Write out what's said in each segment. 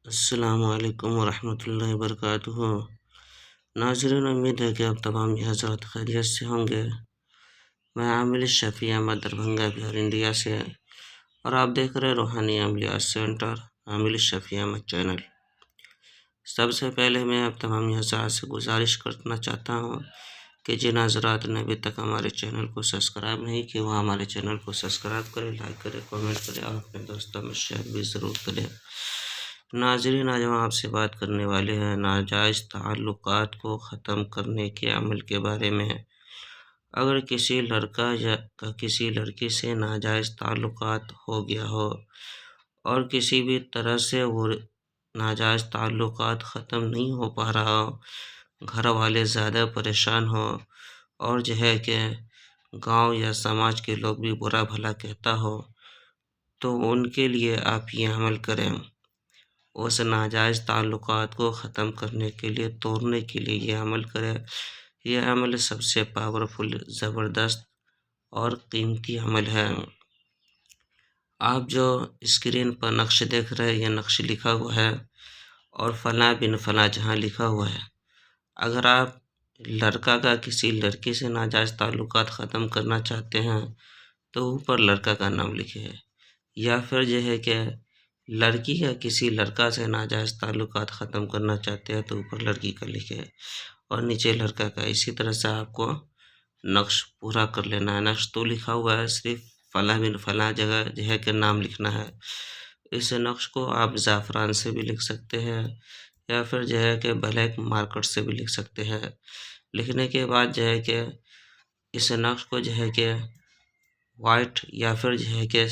السلام علیکم ورحمۃ اللہ وبرکاتہ۔ ناظرین، امید ہے کہ آپ تمام یہ حضرات خیریت سے ہوں گے۔ میں عامل شفیع احمد دربھنگہ بہار انڈیا سے، اور آپ دیکھ رہے روحانی عملیات سینٹر عامل شفیع احمد چینل۔ سب سے پہلے میں آپ تمام یہ حضرات سے گزارش کرنا چاہتا ہوں کہ جن حضرات نے ابھی تک ہمارے چینل کو سبسکرائب نہیں کیا وہ ہمارے چینل کو سبسکرائب کرے، لائک کرے، کامنٹ کرے اور اپنے دوستوں میں شیئر بھی ضرور کرے۔ ناظرین، آج ہم آپ سے بات کرنے والے ہیں ناجائز تعلقات کو ختم کرنے کے عمل کے بارے میں۔ اگر کسی لڑکا یا کسی لڑکی سے ناجائز تعلقات ہو گیا ہو اور کسی بھی طرح سے وہ ناجائز تعلقات ختم نہیں ہو پا رہا ہو، گھر والے زیادہ پریشان ہو اور کہ گاؤں یا سماج کے لوگ بھی برا بھلا کہتا ہو، تو ان کے لیے آپ یہ عمل کریں۔ اس ناجائز تعلقات کو ختم کرنے کے لیے، توڑنے کے لیے یہ عمل کرے۔ یہ عمل سب سے پاورفل، زبردست اور قیمتی عمل ہے۔ آپ جو اسکرین پر نقش دیکھ رہے ہیں، یہ نقش لکھا ہوا ہے اور فلاں بن فلاں جہاں لکھا ہوا ہے۔ اگر آپ لڑکا کا کسی لڑکی سے ناجائز تعلقات ختم کرنا چاہتے ہیں تو اوپر لڑکا کا نام لکھے، یا پھر کہ لڑکی کا کسی لڑکا سے ناجائز تعلقات ختم کرنا چاہتے ہیں تو اوپر لڑکی کا لکھے اور نیچے لڑکا کا۔ اسی طرح سے آپ کو نقش پورا کر لینا ہے۔ نقش تو لکھا ہوا ہے، صرف فلاں بن فلاں جگہ کہ نام لکھنا ہے۔ اس نقش کو آپ زعفران سے بھی لکھ سکتے ہیں یا پھر کہ بلیک مارکر سے بھی لکھ سکتے ہیں۔ لکھنے کے بعد کہ اس نقش کو کہ وائٹ یا پھر کہ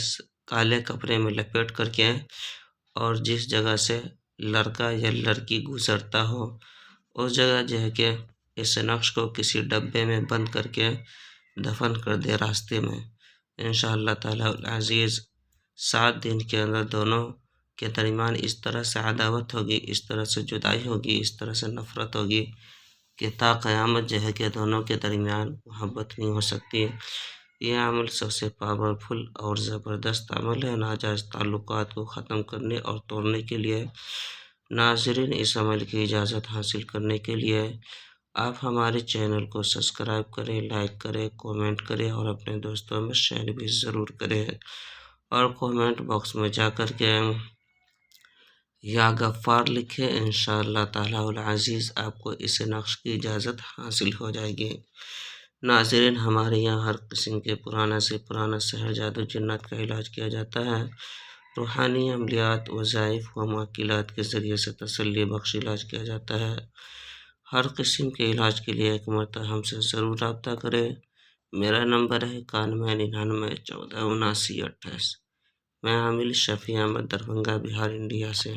کالے کپڑے میں لپیٹ کر کے، اور جس جگہ سے لڑکا یا لڑکی گزرتا ہو اس جگہ کہ اس نقش کو کسی ڈبے میں بند کر کے دفن کر دے راستے میں۔ انشاءاللہ تعالی العزیز 7 دن کے اندر دونوں کے درمیان اس طرح سے عداوت ہوگی، اس طرح سے جدائی ہوگی، اس طرح سے نفرت ہوگی کہ تا قیامت کہ دونوں کے درمیان محبت نہیں ہو سکتی۔ یہ عمل سب سے پاورفل اور زبردست عمل ہے ناجائز تعلقات کو ختم کرنے اور توڑنے کے لیے۔ ناظرین، اس عمل کی اجازت حاصل کرنے کے لیے آپ ہمارے چینل کو سبسکرائب کریں، لائک کریں، کامنٹ کریں اور اپنے دوستوں میں شیئر بھی ضرور کریں، اور کامنٹ باکس میں جا کر کے یا غفار لکھیں۔ انشاءاللہ تعالی العزیز آپ کو اس نقش کی اجازت حاصل ہو جائے گی۔ ناظرین، ہمارے یہاں ہر قسم کے پرانا سے پرانا سحر، جادو، جنات کا علاج کیا جاتا ہے۔ روحانی عملیات، وظائف و معقولات کے ذریعے سے تسلی بخش علاج کیا جاتا ہے۔ ہر قسم کے علاج کے لیے ایک مرتبہ ہم سے ضرور رابطہ کریں۔ میرا نمبر ہے 9199 14 79 28۔ میں عامل شفیع احمد دربھنگہ بہار انڈیا سے۔